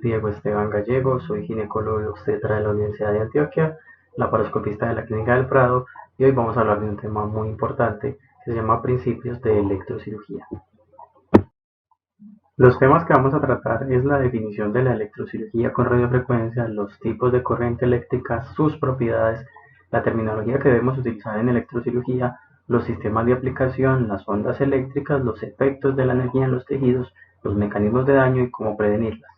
Diego Esteban Gallego, soy ginecólogo y obstetra de la Universidad de Antioquia, laparoscopista de la Clínica del Prado, y hoy vamos a hablar de un tema muy importante que se llama principios de electrocirugía. Los temas que vamos a tratar es la definición de la electrocirugía con radiofrecuencia, los tipos de corriente eléctrica, sus propiedades, la terminología que debemos utilizar en electrocirugía, los sistemas de aplicación, las ondas eléctricas, los efectos de la energía en los tejidos, los mecanismos de daño y cómo prevenirlas.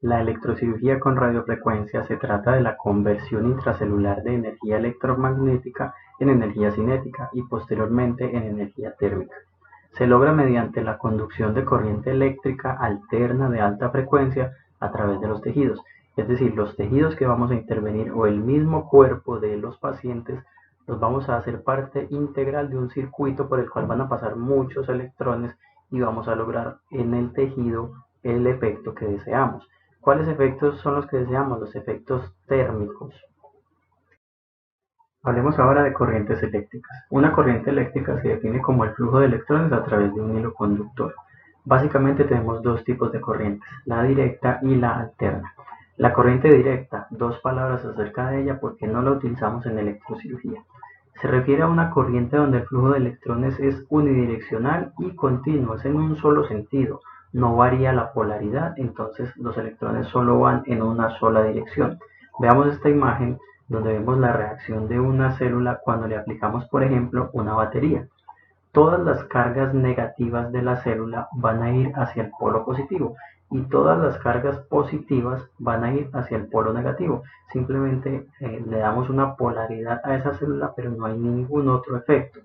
La electrocirugía con radiofrecuencia se trata de la conversión intracelular de energía electromagnética en energía cinética y posteriormente en energía térmica. Se logra mediante la conducción de corriente eléctrica alterna de alta frecuencia a través de los tejidos, es decir, los tejidos que vamos a intervenir o el mismo cuerpo de los pacientes los vamos a hacer parte integral de un circuito por el cual van a pasar muchos electrones y vamos a lograr en el tejido el efecto que deseamos. ¿Cuáles efectos son los que deseamos? Los efectos térmicos. Hablemos ahora de corrientes eléctricas. Una corriente eléctrica se define como el flujo de electrones a través de un hilo conductor. Básicamente tenemos dos tipos de corrientes, la directa y la alterna. La corriente directa, dos palabras acerca de ella porque no la utilizamos en electrocirugía. Se refiere a una corriente donde el flujo de electrones es unidireccional y continuo, es en un solo sentido, no varía la polaridad, entonces los electrones solo van en una sola dirección. Veamos esta imagen donde vemos la reacción de una célula cuando le aplicamos, por ejemplo, una batería. Todas las cargas negativas de la célula van a ir hacia el polo positivo y todas las cargas positivas van a ir hacia el polo negativo. Simplemente le damos una polaridad a esa célula, pero no hay ningún otro efecto.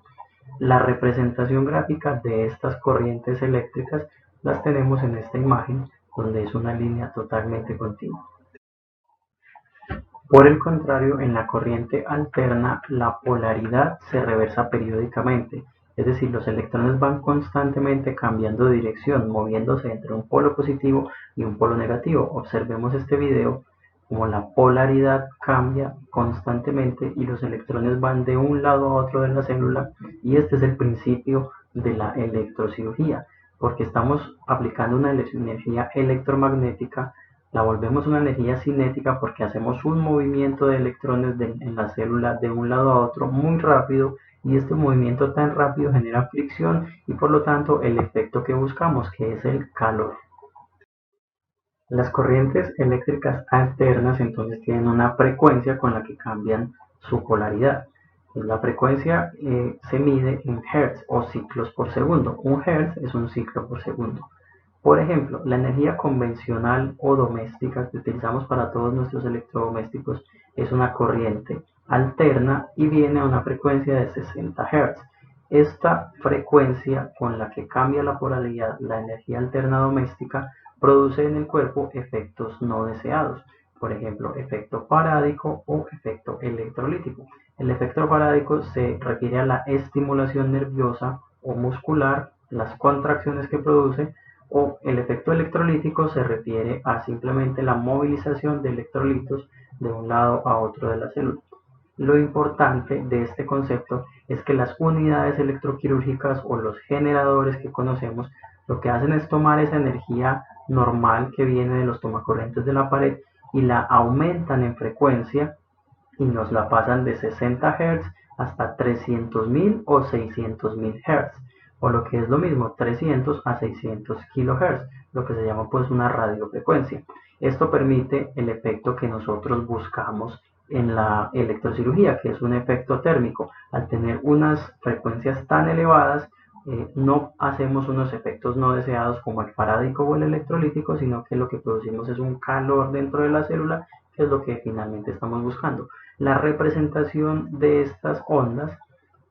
La representación gráfica de estas corrientes eléctricas las tenemos en esta imagen, donde es una línea totalmente continua. Por el contrario, en la corriente alterna, la polaridad se reversa periódicamente, es decir, los electrones van constantemente cambiando de dirección, moviéndose entre un polo positivo y un polo negativo. Observemos este video como la polaridad cambia constantemente y los electrones van de un lado a otro de la célula, y este es el principio de la electrocirugía, porque estamos aplicando una energía electromagnética, la volvemos una energía cinética porque hacemos un movimiento de electrones en la célula de un lado a otro muy rápido, y este movimiento tan rápido genera fricción y por lo tanto el efecto que buscamos, que es el calor. Las corrientes eléctricas alternas entonces tienen una frecuencia con la que cambian su polaridad. La frecuencia se mide en hertz o ciclos por segundo. Un hertz es un ciclo por segundo. Por ejemplo, la energía convencional o doméstica que utilizamos para todos nuestros electrodomésticos es una corriente alterna y viene a una frecuencia de 60 Hz. Esta frecuencia con la que cambia la polaridad, la energía alterna doméstica, produce en el cuerpo efectos no deseados, por ejemplo, efecto parádico o efecto electrolítico. El efecto parádico se refiere a la estimulación nerviosa o muscular, las contracciones que produce, o el efecto electrolítico se refiere a simplemente la movilización de electrolitos de un lado a otro de la célula. Lo importante de este concepto es que las unidades electroquirúrgicas o los generadores que conocemos lo que hacen es tomar esa energía normal que viene de los tomacorrientes de la pared y la aumentan en frecuencia y nos la pasan de 60 Hz hasta 300.000 o 600.000 Hz, o lo que es lo mismo, 300 a 600 kHz, lo que se llama pues una radiofrecuencia. Esto permite el efecto que nosotros buscamos en la electrocirugía, que es un efecto térmico. Al tener unas frecuencias tan elevadas, no hacemos unos efectos no deseados como el parádico o el electrolítico, sino que lo que producimos es un calor dentro de la célula, que es lo que finalmente estamos buscando. La representación de estas ondas,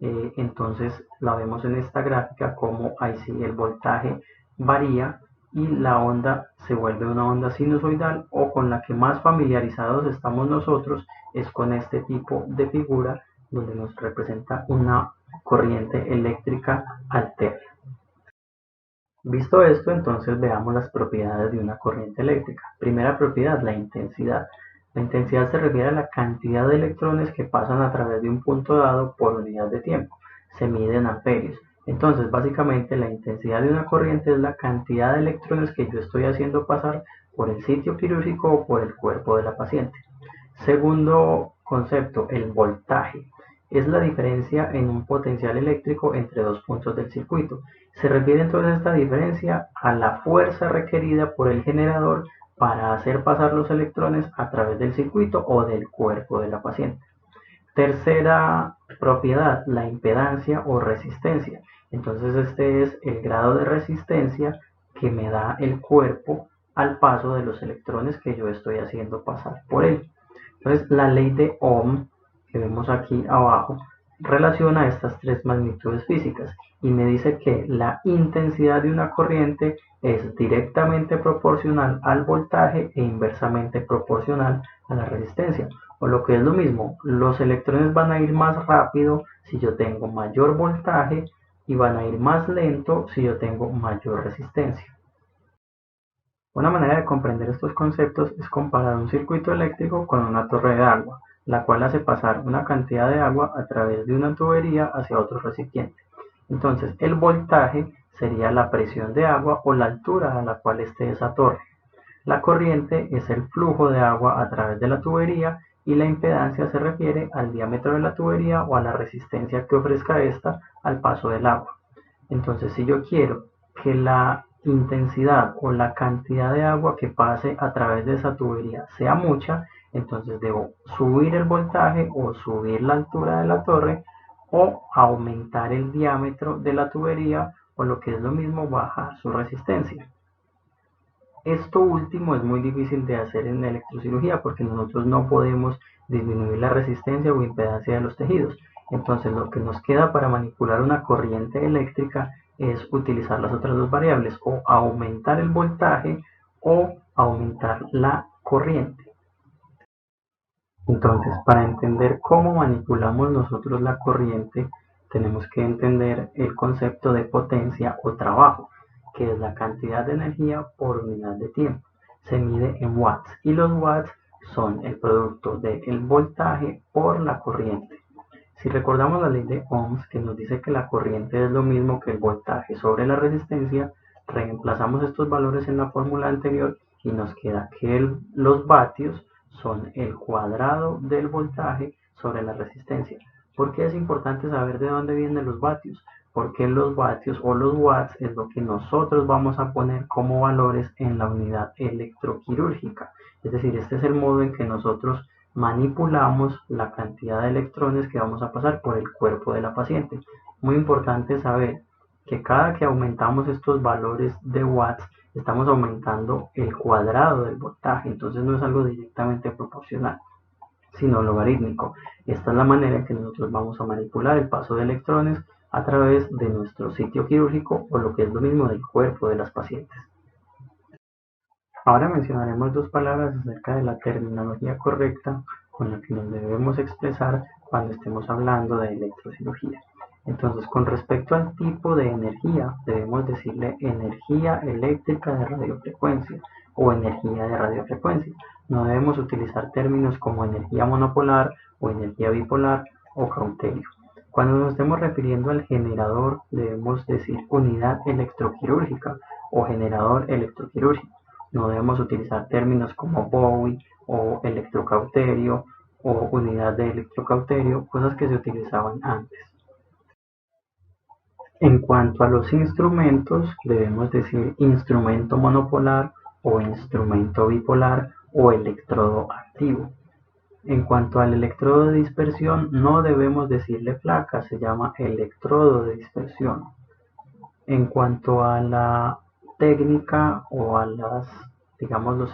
entonces la vemos en esta gráfica, como ahí sí el voltaje varía y la onda se vuelve una onda sinusoidal, o con la que más familiarizados estamos nosotros es con este tipo de figura donde nos representa una corriente eléctrica alterna. Visto esto, entonces veamos las propiedades de una corriente eléctrica. Primera propiedad, la intensidad. La intensidad se refiere a la cantidad de electrones que pasan a través de un punto dado por unidad de tiempo. Se mide en amperios. Entonces, básicamente, la intensidad de una corriente es la cantidad de electrones que yo estoy haciendo pasar por el sitio quirúrgico o por el cuerpo de la paciente. Segundo concepto, el voltaje. Es la diferencia en un potencial eléctrico entre dos puntos del circuito. Se refiere entonces esta diferencia a la fuerza requerida por el generador para hacer pasar los electrones a través del circuito o del cuerpo de la paciente. Tercera propiedad, la impedancia o resistencia. Entonces este es el grado de resistencia que me da el cuerpo al paso de los electrones que yo estoy haciendo pasar por él. Entonces la ley de Ohm que vemos aquí abajo relaciona estas tres magnitudes físicas y me dice que la intensidad de una corriente es directamente proporcional al voltaje e inversamente proporcional a la resistencia. O lo que es lo mismo, los electrones van a ir más rápido si yo tengo mayor voltaje y van a ir más lento si yo tengo mayor resistencia. Una manera de comprender estos conceptos es comparar un circuito eléctrico con una torre de agua, la cual hace pasar una cantidad de agua a través de una tubería hacia otro recipiente. Entonces, el voltaje sería la presión de agua o la altura a la cual esté esa torre. La corriente es el flujo de agua a través de la tubería y la impedancia se refiere al diámetro de la tubería o a la resistencia que ofrezca esta al paso del agua. Entonces, si yo quiero que la intensidad o la cantidad de agua que pase a través de esa tubería sea mucha, entonces debo subir el voltaje o subir la altura de la torre o aumentar el diámetro de la tubería o lo que es lo mismo bajar su resistencia. Esto último es muy difícil de hacer en electrocirugía porque nosotros no podemos disminuir la resistencia o impedancia de los tejidos. Entonces lo que nos queda para manipular una corriente eléctrica es utilizar las otras dos variables, o aumentar el voltaje o aumentar la corriente. Entonces, para entender cómo manipulamos nosotros la corriente, tenemos que entender el concepto de potencia o trabajo, que es la cantidad de energía por unidad de tiempo. Se mide en watts y los watts son el producto del voltaje por la corriente. Si recordamos la ley de Ohms que nos dice que la corriente es lo mismo que el voltaje sobre la resistencia, reemplazamos estos valores en la fórmula anterior y nos queda que los vatios son el cuadrado del voltaje sobre la resistencia. ¿Por qué es importante saber de dónde vienen los vatios? Porque los vatios o los watts es lo que nosotros vamos a poner como valores en la unidad electroquirúrgica. Es decir, este es el modo en que nosotros manipulamos la cantidad de electrones que vamos a pasar por el cuerpo de la paciente. Muy importante saber que cada que aumentamos estos valores de watts, estamos aumentando el cuadrado del voltaje, entonces no es algo directamente proporcional, sino logarítmico. Esta es la manera en que nosotros vamos a manipular el paso de electrones a través de nuestro sitio quirúrgico o lo que es lo mismo del cuerpo de las pacientes. Ahora mencionaremos dos palabras acerca de la terminología correcta con la que nos debemos expresar cuando estemos hablando de electrocirugía. Entonces, con respecto al tipo de energía, debemos decirle energía eléctrica de radiofrecuencia o energía de radiofrecuencia. No debemos utilizar términos como energía monopolar o energía bipolar o cauterio. Cuando nos estemos refiriendo al generador, debemos decir unidad electroquirúrgica o generador electroquirúrgico. No debemos utilizar términos como Bowie o electrocauterio o unidad de electrocauterio, cosas que se utilizaban antes. En cuanto a los instrumentos, debemos decir instrumento monopolar o instrumento bipolar o electrodo activo. En cuanto al electrodo de dispersión, no debemos decirle placa, se llama electrodo de dispersión. En cuanto a la técnica o a los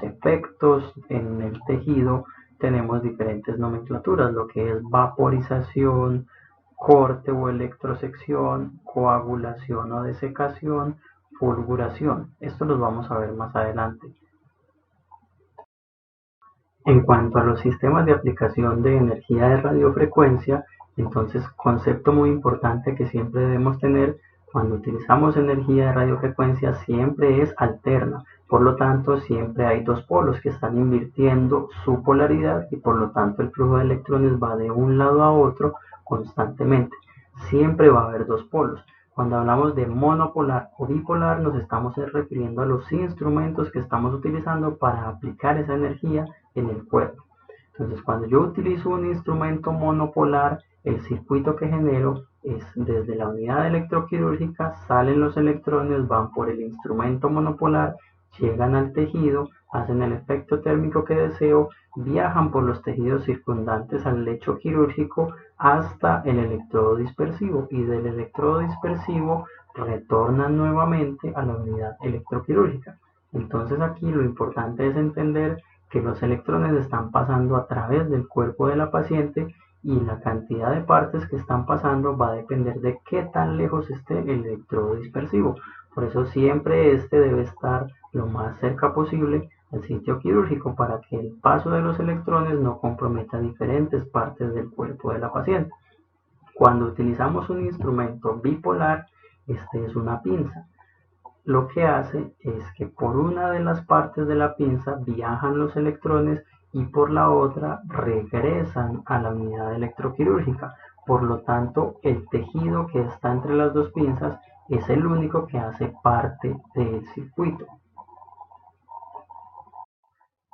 efectos en el tejido, tenemos diferentes nomenclaturas, lo que es vaporización, corte o electrosección, coagulación o desecación, fulguración. Esto los vamos a ver más adelante. En cuanto a los sistemas de aplicación de energía de radiofrecuencia, entonces concepto muy importante que siempre debemos tener cuando utilizamos energía de radiofrecuencia siempre es alterna, por lo tanto siempre hay dos polos que están invirtiendo su polaridad y por lo tanto el flujo de electrones va de un lado a otro constantemente. Siempre va a haber dos polos. Cuando hablamos de monopolar o bipolar, nos estamos refiriendo a los instrumentos que estamos utilizando para aplicar esa energía en el cuerpo. Entonces, cuando yo utilizo un instrumento monopolar, el circuito que genero es desde la unidad electroquirúrgica, salen los electrones, van por el instrumento monopolar, llegan al tejido, hacen el efecto térmico que deseo, viajan por los tejidos circundantes al lecho quirúrgico hasta el electrodo dispersivo, y del electrodo dispersivo retornan nuevamente a la unidad electroquirúrgica. Entonces aquí lo importante es entender que los electrones están pasando a través del cuerpo de la paciente, y la cantidad de partes que están pasando va a depender de qué tan lejos esté el electrodo dispersivo. Por eso siempre este debe estar lo más cerca posible al sitio quirúrgico, para que el paso de los electrones no comprometa diferentes partes del cuerpo de la paciente. Cuando utilizamos un instrumento bipolar, este es una pinza. Lo que hace es que por una de las partes de la pinza viajan los electrones y por la otra regresan a la unidad electroquirúrgica. Por lo tanto, el tejido que está entre las dos pinzas es el único que hace parte del circuito.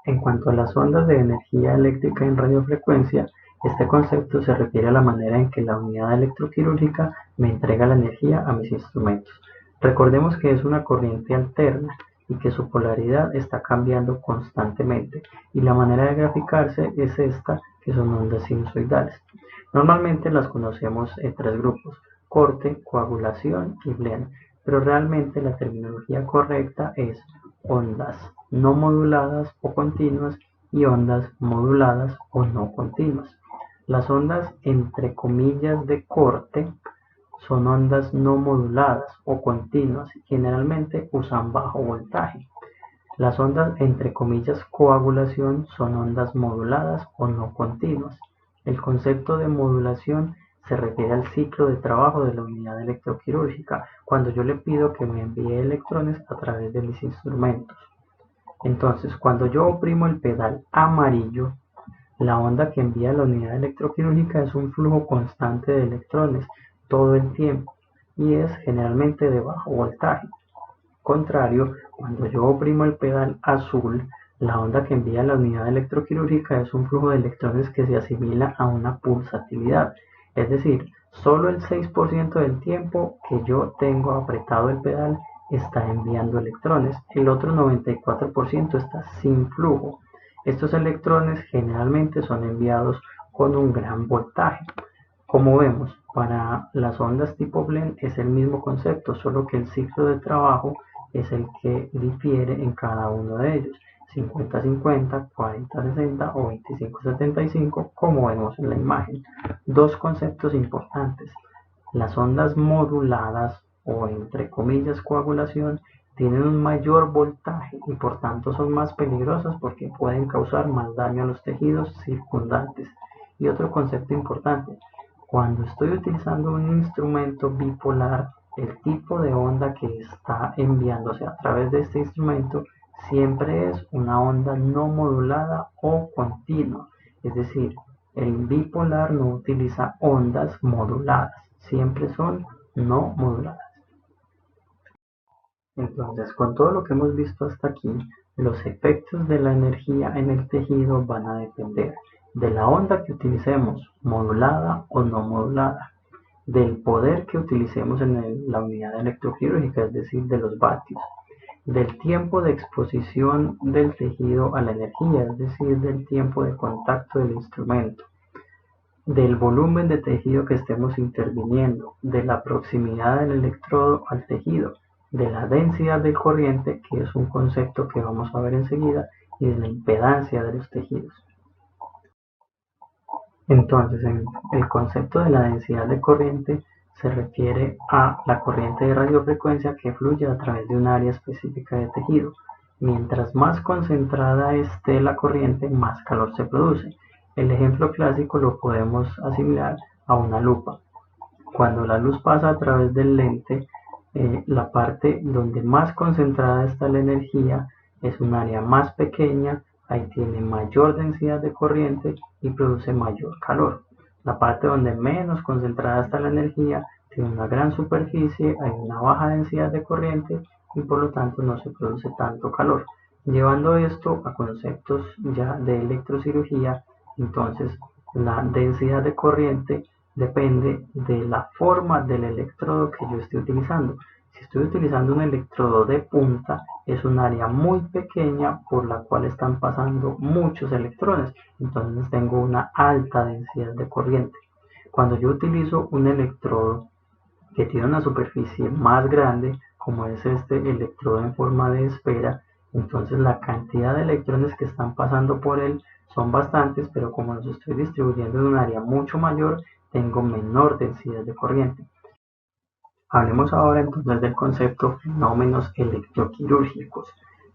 En cuanto a las ondas de energía eléctrica en radiofrecuencia, este concepto se refiere a la manera en que la unidad electroquirúrgica me entrega la energía a mis instrumentos. Recordemos que es una corriente alterna y que su polaridad está cambiando constantemente, y la manera de graficarse es esta, que son ondas sinusoidales. Normalmente las conocemos en tres grupos: corte, coagulación y blend, pero realmente la terminología correcta es ondas no moduladas o continuas y ondas moduladas o no continuas. Las ondas entre comillas de corte son ondas no moduladas o continuas y generalmente usan bajo voltaje. Las ondas entre comillas coagulación son ondas moduladas o no continuas. El concepto de modulación se refiere al ciclo de trabajo de la unidad electroquirúrgica, cuando yo le pido que me envíe electrones a través de mis instrumentos. Entonces, cuando yo oprimo el pedal amarillo, la onda que envía la unidad electroquirúrgica es un flujo constante de electrones todo el tiempo, y es generalmente de bajo voltaje. Contrario, cuando yo oprimo el pedal azul, la onda que envía la unidad electroquirúrgica es un flujo de electrones que se asimila a una pulsatividad, es decir, solo el 6% del tiempo que yo tengo apretado el pedal está enviando electrones, el otro 94% está sin flujo. Estos electrones generalmente son enviados con un gran voltaje. Como vemos, para las ondas tipo blend es el mismo concepto, solo que el ciclo de trabajo es el que difiere en cada uno de ellos: 50-50, 40-60 o 25-75, como vemos en la imagen. Dos conceptos importantes: las ondas moduladas o entre comillas coagulación tienen un mayor voltaje y por tanto son más peligrosas porque pueden causar más daño a los tejidos circundantes. Y otro concepto importante: cuando estoy utilizando un instrumento bipolar, el tipo de onda que está enviándose a través de este instrumento siempre es una onda no modulada o continua. Es decir, el bipolar no utiliza ondas moduladas, siempre son no moduladas. Entonces, con todo lo que hemos visto hasta aquí, los efectos de la energía en el tejido van a depender de la onda que utilicemos, modulada o no modulada, del poder que utilicemos en la unidad electroquirúrgica, es decir, de los vatios, del tiempo de exposición del tejido a la energía, es decir, del tiempo de contacto del instrumento, del volumen de tejido que estemos interviniendo, de la proximidad del electrodo al tejido, de la densidad de corriente, que es un concepto que vamos a ver enseguida, y de la impedancia de los tejidos. Entonces, el concepto de la densidad de corriente se refiere a la corriente de radiofrecuencia que fluye a través de un área específica de tejido. Mientras más concentrada esté la corriente, más calor se produce. El ejemplo clásico lo podemos asimilar a una lupa. Cuando la luz pasa a través del lente, la parte donde más concentrada está la energía es un área más pequeña, ahí tiene mayor densidad de corriente y produce mayor calor. La parte donde menos concentrada está la energía tiene una gran superficie, hay una baja densidad de corriente y por lo tanto no se produce tanto calor. Llevando esto a conceptos ya de electrocirugía, entonces la densidad de corriente depende de la forma del electrodo que yo esté utilizando. Si estoy utilizando un electrodo de punta, es un área muy pequeña por la cual están pasando muchos electrones, entonces tengo una alta densidad de corriente. Cuando yo utilizo un electrodo que tiene una superficie más grande, como es este electrodo en forma de esfera, entonces la cantidad de electrones que están pasando por él son bastantes, pero como los estoy distribuyendo en un área mucho mayor, tengo menor densidad de corriente. Hablemos ahora entonces del concepto fenómenos electroquirúrgicos.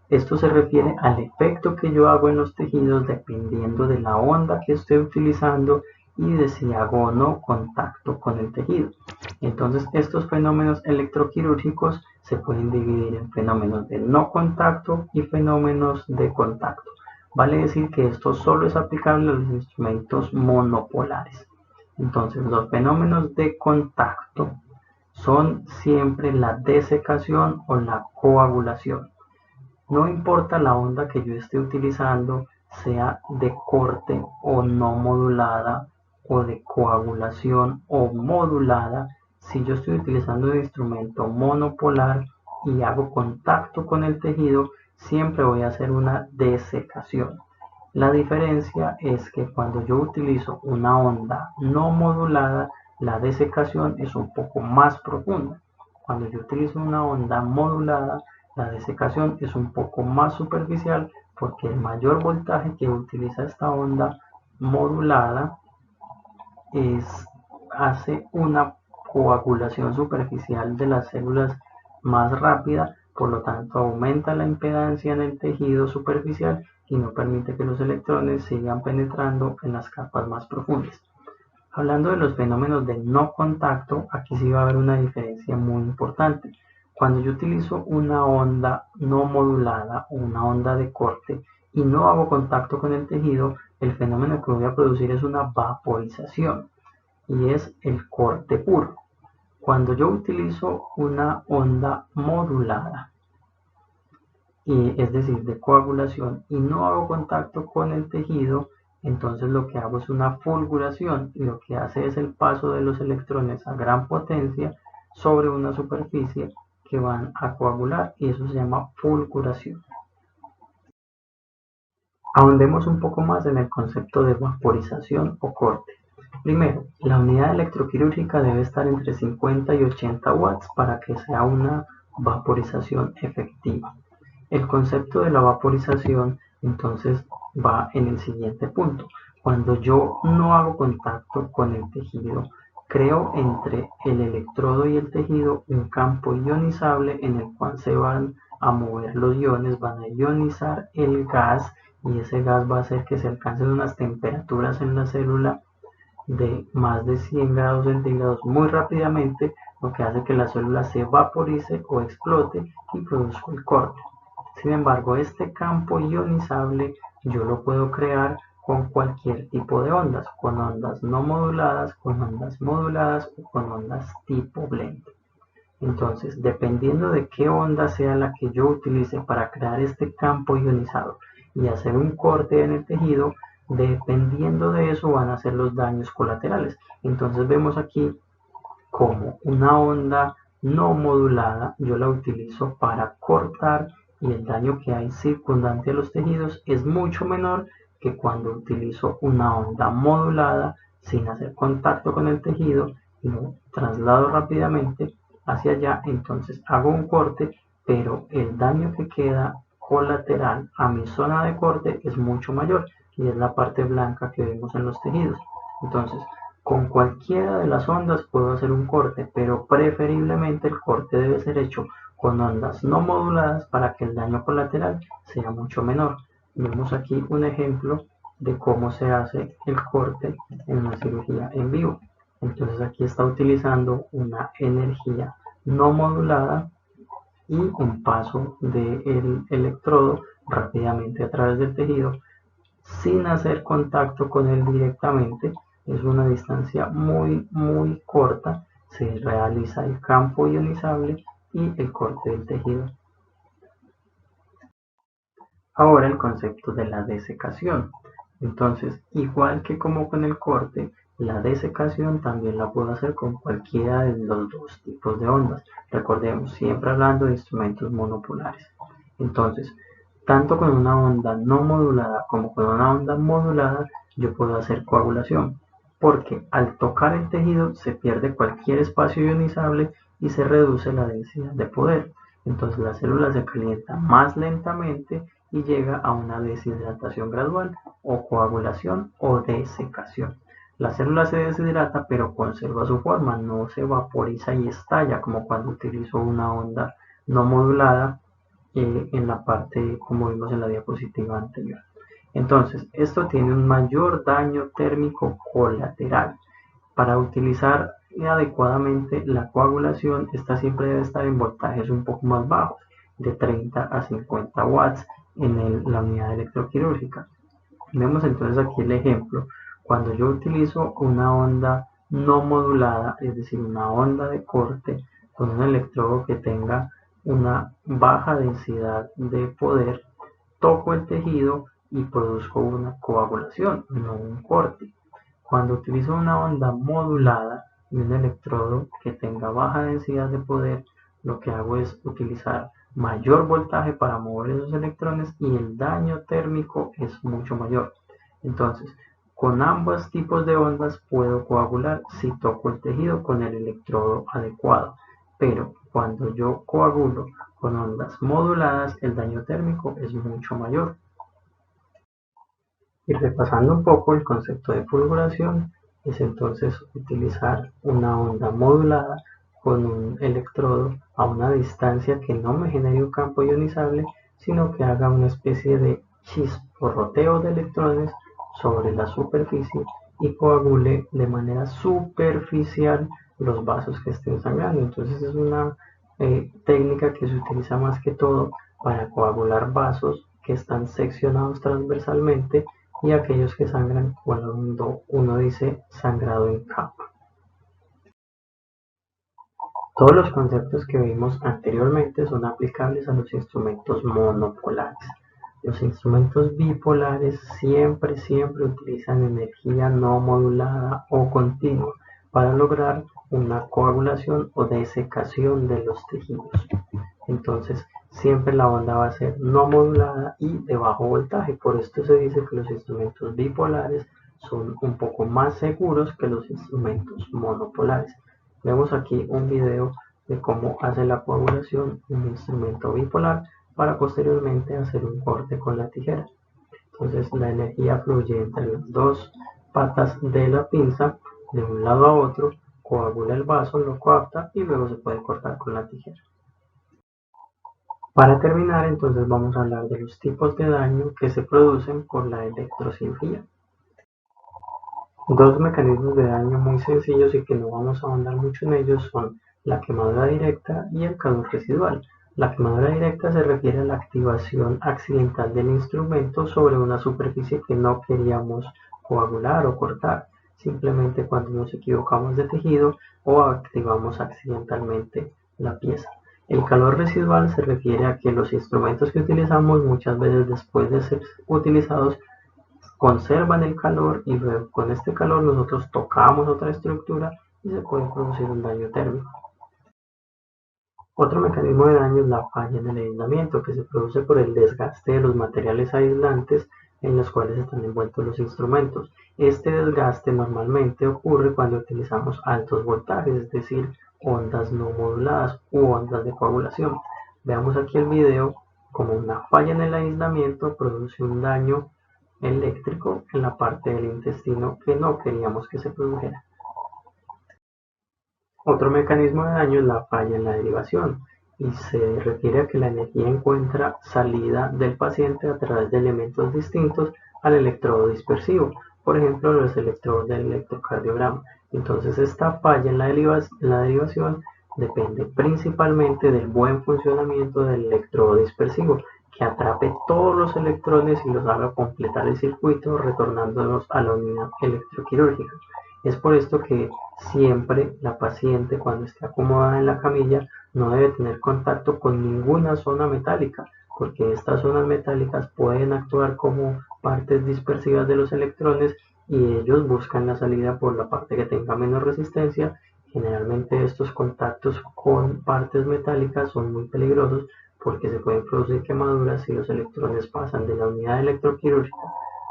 Esto se refiere al efecto que yo hago en los tejidos dependiendo de la onda que estoy utilizando y de si hago o no contacto con el tejido. Entonces estos fenómenos electroquirúrgicos se pueden dividir en fenómenos de no contacto y fenómenos de contacto. Vale decir que esto solo es aplicable a los instrumentos monopolares. Entonces los fenómenos de contacto son siempre la desecación o la coagulación. No importa la onda que yo esté utilizando, sea de corte o no modulada, o de coagulación o modulada, si yo estoy utilizando un instrumento monopolar y hago contacto con el tejido, siempre voy a hacer una desecación. La diferencia es que cuando yo utilizo una onda no modulada, la desecación es un poco más profunda. Cuando yo utilizo una onda modulada, la desecación es un poco más superficial porque el mayor voltaje que utiliza esta onda modulada hace una coagulación superficial de las células más rápida, por lo tanto aumenta la impedancia en el tejido superficial y no permite que los electrones sigan penetrando en las capas más profundas. Hablando de los fenómenos de no contacto, aquí sí va a haber una diferencia muy importante. Cuando yo utilizo una onda no modulada o una onda de corte y no hago contacto con el tejido, el fenómeno que voy a producir es una vaporización y es el corte puro. Cuando yo utilizo una onda modulada, es decir, de coagulación, y no hago contacto con el tejido, entonces lo que hago es una fulguración y lo que hace es el paso de los electrones a gran potencia sobre una superficie que van a coagular y eso se llama fulguración. Ahondemos un poco más en el concepto de vaporización o corte. Primero, la unidad electroquirúrgica debe estar entre 50 y 80 watts para que sea una vaporización efectiva. El concepto de la vaporización entonces va en el siguiente punto. Cuando yo no hago contacto con el tejido, creo entre el electrodo y el tejido un campo ionizable en el cual se van a mover los iones, van a ionizar el gas y ese gas va a hacer que se alcancen unas temperaturas en la célula de más de 100 grados centígrados muy rápidamente, lo que hace que la célula se vaporice o explote y produzca el corte. Sin embargo, este campo ionizable yo lo puedo crear con cualquier tipo de ondas, con ondas no moduladas, con ondas moduladas o con ondas tipo blend. Entonces, dependiendo de qué onda sea la que yo utilice para crear este campo ionizado y hacer un corte en el tejido, dependiendo de eso van a ser los daños colaterales. Entonces vemos aquí como una onda no modulada yo la utilizo para cortar y el daño que hay circundante a los tejidos es mucho menor que cuando utilizo una onda modulada sin hacer contacto con el tejido y lo traslado rápidamente hacia allá, entonces hago un corte, pero el daño que queda colateral a mi zona de corte es mucho mayor y es la parte blanca que vemos en los tejidos. Entonces, con cualquiera de las ondas puedo hacer un corte, pero preferiblemente el corte debe ser hecho con ondas no moduladas para que el daño colateral sea mucho menor. Vemos aquí un ejemplo de cómo se hace el corte en una cirugía en vivo. Entonces aquí está utilizando una energía no modulada y un paso del electrodo rápidamente a través del tejido sin hacer contacto con él directamente. Es una distancia muy corta. se realiza el campo ionizable y el corte del tejido. Ahora el concepto de la desecación. Entonces, igual que como con el corte, la desecación también la puedo hacer con cualquiera de los dos tipos de ondas. Recordemos, siempre hablando de instrumentos monopolares. Entonces, tanto con una onda no modulada como con una onda modulada, yo puedo hacer coagulación, porque al tocar el tejido se pierde cualquier espacio ionizable y se reduce la densidad de poder. Entonces la célula se calienta más lentamente y llega a una deshidratación gradual o coagulación o desecación. La célula se deshidrata pero conserva su forma, no se vaporiza y estalla como cuando utilizo una onda no modulada en la parte como vimos en la diapositiva anterior. Entonces, esto tiene un mayor daño térmico colateral. Para utilizar adecuadamente la coagulación, esta siempre debe estar en voltajes un poco más bajos, de 30 a 50 watts en la unidad electroquirúrgica. Vemos entonces aquí el ejemplo. Cuando yo utilizo una onda no modulada, es decir, una onda de corte con un electrodo que tenga una baja densidad de poder, toco el tejido y produzco una coagulación, no un corte. Cuando utilizo una onda modulada y un electrodo que tenga baja densidad de poder, lo que hago es utilizar mayor voltaje para mover esos electrones y el daño térmico es mucho mayor. Entonces, con ambos tipos de ondas puedo coagular si toco el tejido con el electrodo adecuado, pero cuando yo coagulo con ondas moduladas, el daño térmico es mucho mayor. Y repasando un poco el concepto de fulguración, es entonces utilizar una onda modulada con un electrodo a una distancia que no me genere un campo ionizable, sino que haga una especie de chisporroteo de electrones sobre la superficie y coagule de manera superficial los vasos que estén sangrando. Entonces es una técnica que se utiliza más que todo para coagular vasos que están seccionados transversalmente y aquellos que sangran cuando uno dice sangrado en capa. Todos los conceptos que vimos anteriormente son aplicables a los instrumentos monopolares. Los instrumentos bipolares siempre utilizan energía no modulada o continua para lograr una coagulación o desecación de los tejidos. Entonces, siempre la onda va a ser no modulada y de bajo voltaje. Por esto se dice que los instrumentos bipolares son un poco más seguros que los instrumentos monopolares. Vemos aquí un video de cómo hace la coagulación un instrumento bipolar para posteriormente hacer un corte con la tijera. Entonces la energía fluye entre las dos patas de la pinza de un lado a otro, coagula el vaso, lo coapta y luego se puede cortar con la tijera. Para terminar, entonces vamos a hablar de los tipos de daño que se producen por la electrocirugía. Dos mecanismos de daño muy sencillos y que no vamos a ahondar mucho en ellos son la quemadura directa y el calor residual. La quemadura directa se refiere a la activación accidental del instrumento sobre una superficie que no queríamos coagular o cortar, simplemente cuando nos equivocamos de tejido o activamos accidentalmente la pieza. El calor residual se refiere a que los instrumentos que utilizamos muchas veces después de ser utilizados conservan el calor y luego con este calor nosotros tocamos otra estructura y se puede producir un daño térmico. Otro mecanismo de daño es la falla en el aislamiento, que se produce por el desgaste de los materiales aislantes en los cuales están envueltos los instrumentos. Este desgaste normalmente ocurre cuando utilizamos altos voltajes, es decir, ondas no moduladas u ondas de coagulación. Veamos aquí el video como una falla en el aislamiento produce un daño eléctrico en la parte del intestino que no queríamos que se produjera. Otro mecanismo de daño es la falla en la derivación y se refiere a que la energía encuentra salida del paciente a través de elementos distintos al electrodo dispersivo, por ejemplo los electrodos del electrocardiograma. Entonces esta falla en la derivación depende principalmente del buen funcionamiento del electrodo dispersivo, que atrape todos los electrones y los haga completar el circuito retornándolos a la unidad electroquirúrgica. Es por esto que siempre la paciente, cuando esté acomodada en la camilla, no debe tener contacto con ninguna zona metálica, porque estas zonas metálicas pueden actuar como partes dispersivas de los electrones y ellos buscan la salida por la parte que tenga menos resistencia. Generalmente estos contactos con partes metálicas son muy peligrosos porque se pueden producir quemaduras si los electrones pasan de la unidad electroquirúrgica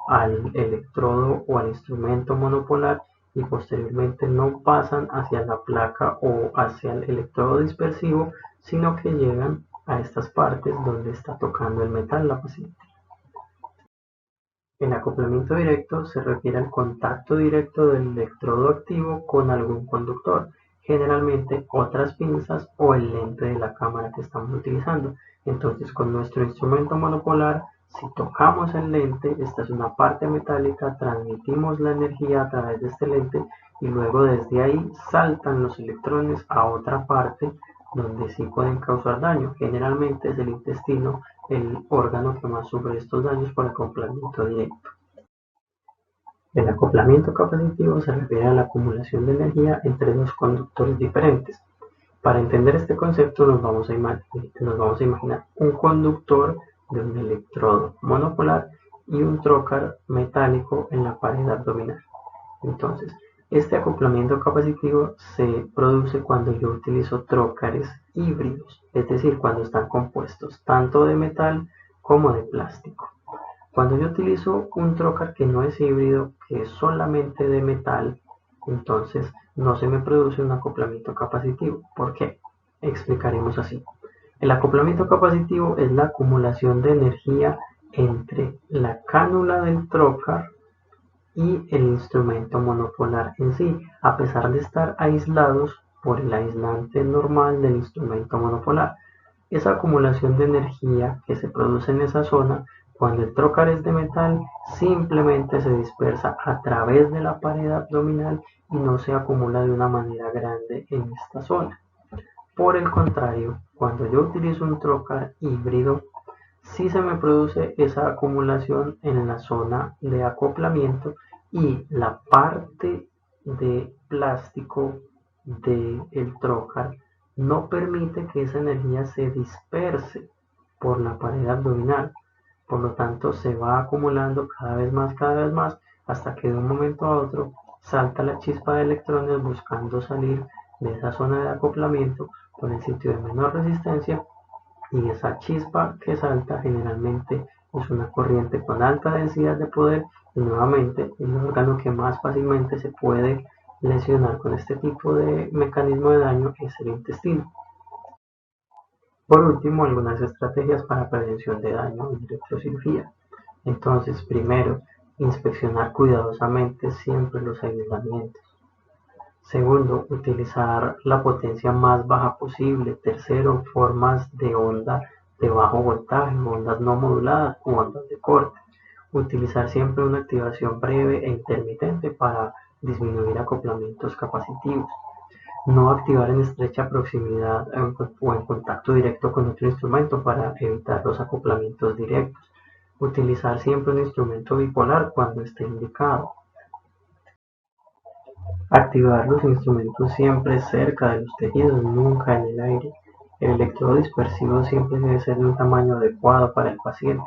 al electrodo o al instrumento monopolar y posteriormente no pasan hacia la placa o hacia el electrodo dispersivo, sino que llegan a estas partes donde está tocando el metal la paciente. El acoplamiento directo se refiere al contacto directo del electrodo activo con algún conductor, generalmente otras pinzas o el lente de la cámara que estamos utilizando. Entonces, con nuestro instrumento monopolar, si tocamos el lente, esta es una parte metálica, transmitimos la energía a través de este lente y luego desde ahí saltan los electrones a otra parte donde sí pueden causar daño. Generalmente es el intestino el órgano que más sufre estos daños por acoplamiento directo. El acoplamiento capacitivo se refiere a la acumulación de energía entre dos conductores diferentes. Para entender este concepto nos vamos a imaginar un conductor de un electrodo monopolar y un trocar metálico en la pared abdominal. Entonces, este acoplamiento capacitivo se produce cuando yo utilizo trócares híbridos, es decir, cuando están compuestos tanto de metal como de plástico. Cuando yo utilizo un trocar que no es híbrido, que es solamente de metal, entonces no se me produce un acoplamiento capacitivo. ¿Por qué? Explicaremos así. El acoplamiento capacitivo es la acumulación de energía entre la cánula del trocar y el instrumento monopolar en sí, a pesar de estar aislados por el aislante normal del instrumento monopolar. Esa acumulación de energía que se produce en esa zona, cuando el trocar es de metal, simplemente se dispersa a través de la pared abdominal y no se acumula de una manera grande en esta zona. Por el contrario, cuando yo utilizo un trocar híbrido, sí se me produce esa acumulación en la zona de acoplamiento y la parte de plástico del trocar no permite que esa energía se disperse por la pared abdominal. Por lo tanto, se va acumulando cada vez más, hasta que de un momento a otro salta la chispa de electrones buscando salir de esa zona de acoplamiento por el sitio de menor resistencia, y esa chispa que salta generalmente es una corriente con alta densidad de poder y nuevamente el órgano que más fácilmente se puede lesionar con este tipo de mecanismo de daño es el intestino. Por último, algunas estrategias para prevención de daño en electrocirugía. Entonces, primero, inspeccionar cuidadosamente siempre los aislamientos. Segundo, utilizar la potencia más baja posible. Tercero, formas de onda de bajo voltaje, ondas no moduladas u ondas de corte. Utilizar siempre una activación breve e intermitente para disminuir acoplamientos capacitivos. No activar en estrecha proximidad o en contacto directo con otro instrumento para evitar los acoplamientos directos. Utilizar siempre un instrumento bipolar cuando esté indicado. Activar los instrumentos siempre cerca de los tejidos, nunca en el aire. El electrodo dispersivo siempre debe ser de un tamaño adecuado para el paciente.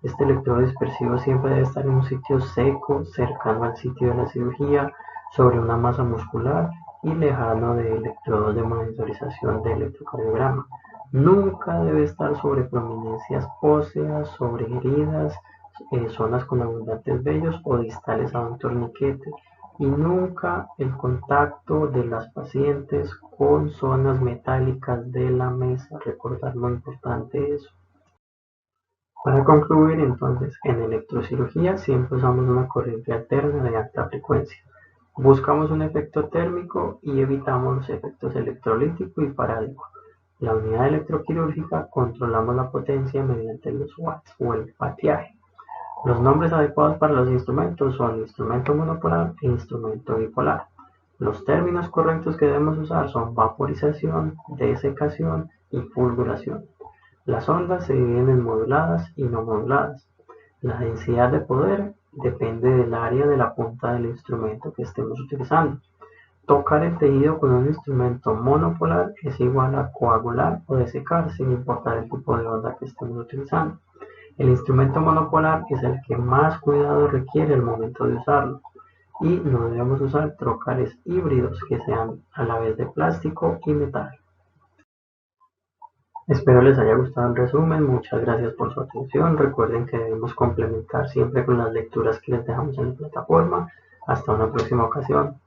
Este electrodo dispersivo siempre debe estar en un sitio seco, cercano al sitio de la cirugía, sobre una masa muscular y lejano de electrodos de monitorización de electrocardiograma. Nunca debe estar sobre prominencias óseas, sobre heridas, zonas con abundantes vellos o distales a un torniquete. Y nunca el contacto de las pacientes con zonas metálicas de la mesa. Recordar lo importante eso. Para concluir, entonces, en electrocirugía siempre usamos una corriente alterna de alta frecuencia. Buscamos un efecto térmico y evitamos los efectos electrolítico y parálico. La unidad electroquirúrgica controlamos la potencia mediante los watts o el vatiaje. Los nombres adecuados para los instrumentos son instrumento monopolar e instrumento bipolar. Los términos correctos que debemos usar son vaporización, desecación y fulguración. Las ondas se dividen en moduladas y no moduladas. La densidad de poder depende del área de la punta del instrumento que estemos utilizando. Tocar el tejido con un instrumento monopolar es igual a coagular o desecar, sin importar el tipo de onda que estemos utilizando. El instrumento monopolar es el que más cuidado requiere al momento de usarlo, y no debemos usar trocales híbridos que sean a la vez de plástico y metal. Espero les haya gustado el resumen, muchas gracias por su atención. Recuerden que debemos complementar siempre con las lecturas que les dejamos en la plataforma. Hasta una próxima ocasión.